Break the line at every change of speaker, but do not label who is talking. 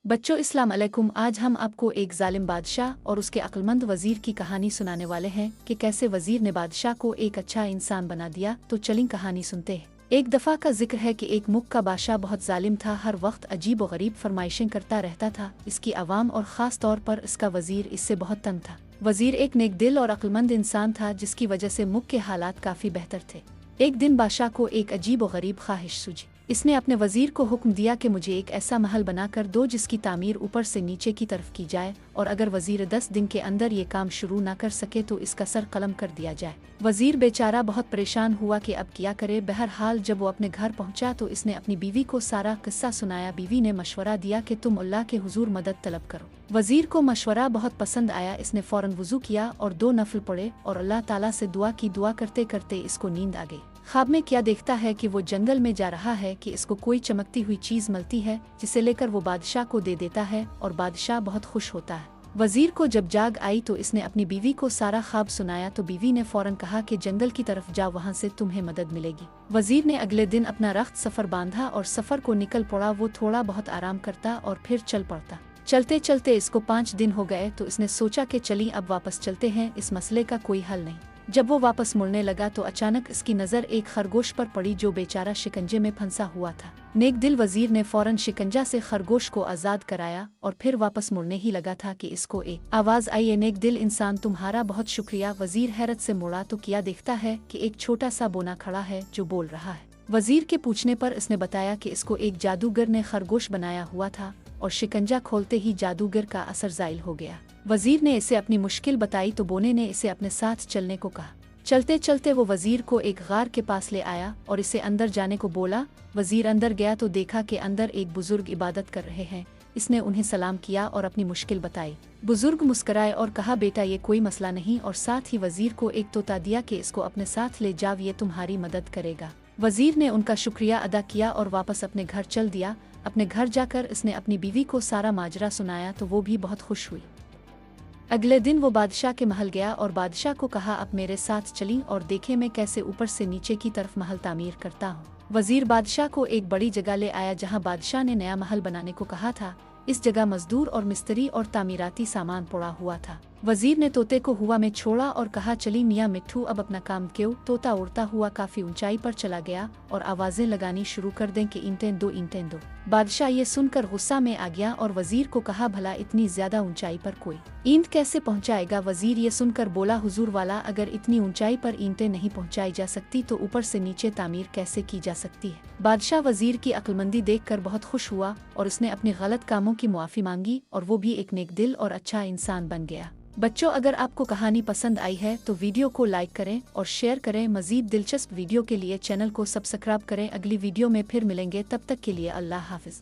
बच्चों अस्सलाम अलैकुम। आज हम आपको एक जालिम बादशाह और उसके अक्लमंद वजीर की कहानी सुनाने वाले हैं कि कैसे वजीर ने बादशाह को एक अच्छा इंसान बना दिया। तो चलिए कहानी सुनते हैं। एक दफ़ा का जिक्र है कि एक मुल्क का बादशाह बहुत जालिम था, हर वक्त अजीब व गरीब फरमाइशें करता रहता था। इसकी आवाम और ख़ास तौर पर इसका वजीर इससे बहुत तंग था। वजीर एक नेक दिल और अक्लमंद इंसान था, जिसकी वजह से मुल्क के हालात काफ़ी बेहतर थे। एक दिन बादशाह को एक अजीब व गरीब ख्वाहिश सूझी। इसने अपने वजीर को हुक्म दिया कि मुझे एक ऐसा महल बनाकर दो जिसकी तामीर ऊपर से नीचे की तरफ की जाए, और अगर वजीर 10 दिन के अंदर ये काम शुरू ना कर सके तो इसका सर कलम कर दिया जाए। वजीर बेचारा बहुत परेशान हुआ कि अब क्या करे। बहरहाल जब वो अपने घर पहुंचा तो इसने अपनी बीवी को सारा किस्सा सुनाया। बीवी ने मशवरा दिया कि तुम अल्लाह के हुजूर मदद तलब करो। वजीर को मशवरा बहुत पसंद आया। इसने फौरन वुजू किया और 2 नफल पढ़े और अल्लाह ताला से दुआ की। दुआ करते करते इसको नींद आ गई। ख्वाब में क्या देखता है कि वो जंगल में जा रहा है कि इसको कोई चमकती हुई चीज मिलती है, जिसे लेकर वो बादशाह को दे देता है और बादशाह बहुत खुश होता है। वजीर को जब जाग आई तो इसने अपनी बीवी को सारा ख्वाब सुनाया तो बीवी ने फौरन कहा कि जंगल की तरफ जाओ, वहाँ से तुम्हें मदद मिलेगी। वजीर ने अगले दिन अपना रख्त सफर बांधा और सफर को निकल पड़ा। वो थोड़ा बहुत आराम करता और फिर चल पड़ता। चलते चलते इसको 5 दिन हो गए तो इसने सोचा कि चलिए अब वापस चलते हैं, इस मसले का कोई हल नहीं। जब वो वापस मुड़ने लगा तो अचानक इसकी नज़र एक खरगोश पर पड़ी जो बेचारा शिकंजे में फंसा हुआ था। नेक दिल वजीर ने फौरन शिकंजा से खरगोश को आज़ाद कराया और फिर वापस मुड़ने ही लगा था कि इसको एक आवाज़ आई, "ए नेक दिल इंसान, तुम्हारा बहुत शुक्रिया।" वजीर हैरत से मुड़ा तो क्या देखता है कि एक छोटा सा बोना खड़ा है जो बोल रहा है। वजीर के पूछने पर इसने बताया कि इसको एक जादूगर ने खरगोश बनाया हुआ था और शिकंजा खोलते ही जादूगर का असर ज़ाइल हो गया। वजीर ने इसे अपनी मुश्किल बताई तो बोने ने इसे अपने साथ चलने को कहा। चलते चलते वो वजीर को एक गार के पास ले आया और इसे अंदर जाने को बोला। वजीर अंदर गया तो देखा कि अंदर एक बुजुर्ग इबादत कर रहे हैं। इसने उन्हें सलाम किया और अपनी मुश्किल बताई। बुजुर्ग मुस्कराए और कहा, बेटा ये कोई मसला नहीं, और साथ ही वजीर को एक तोता दिया कि इसको अपने साथ ले जाओ, ये तुम्हारी मदद करेगा। वजीर ने उनका शुक्रिया अदा किया और वापस अपने घर चल दिया। अपने घर जाकर इसने अपनी बीवी को सारा माजरा सुनाया तो वो भी बहुत खुश हुई। अगले दिन वो बादशाह के महल गया और बादशाह को कहा, अब मेरे साथ चली और देखे मैं कैसे ऊपर से नीचे की तरफ महल तामीर करता हूँ। वजीर बादशाह को एक बड़ी जगह ले आया जहाँ बादशाह ने नया महल बनाने को कहा था। इस जगह मजदूर और मिस्त्री और तामीराती सामान पड़ा हुआ था। वजीर ने तोते को हुआ में छोड़ा और कहा, चली मियाँ मिट्ठू अब अपना काम क्यों। तोता उड़ता हुआ काफी ऊंचाई पर चला गया और आवाजें लगानी शुरू कर दें कि ईंटें दो, ईंटें दो। बादशाह ये सुनकर गुस्सा में आ गया और वजीर को कहा, भला इतनी ज्यादा ऊंचाई पर कोई ईंट कैसे पहुंचाएगा। वजीर ये सुनकर बोला, हुजूर वाला, अगर इतनी ऊंचाई पर ईंटें नहीं पहुंचाई जा सकती तो ऊपर से नीचे तामीर कैसे की जा सकती है। बादशाह वजीर की अक्लमंदी देखकर बहुत खुश हुआ और उसने अपने गलत कामों की मुआफी मांगी और वो भी एक नेक दिल और अच्छा इंसान बन गया। बच्चों, अगर आपको कहानी पसंद आई है तो वीडियो को लाइक करें और शेयर करें। मजीद दिलचस्प वीडियो के लिए चैनल को सब्सक्राइब करें। अगली वीडियो में फिर मिलेंगे, तब तक के लिए अल्लाह हाफिज।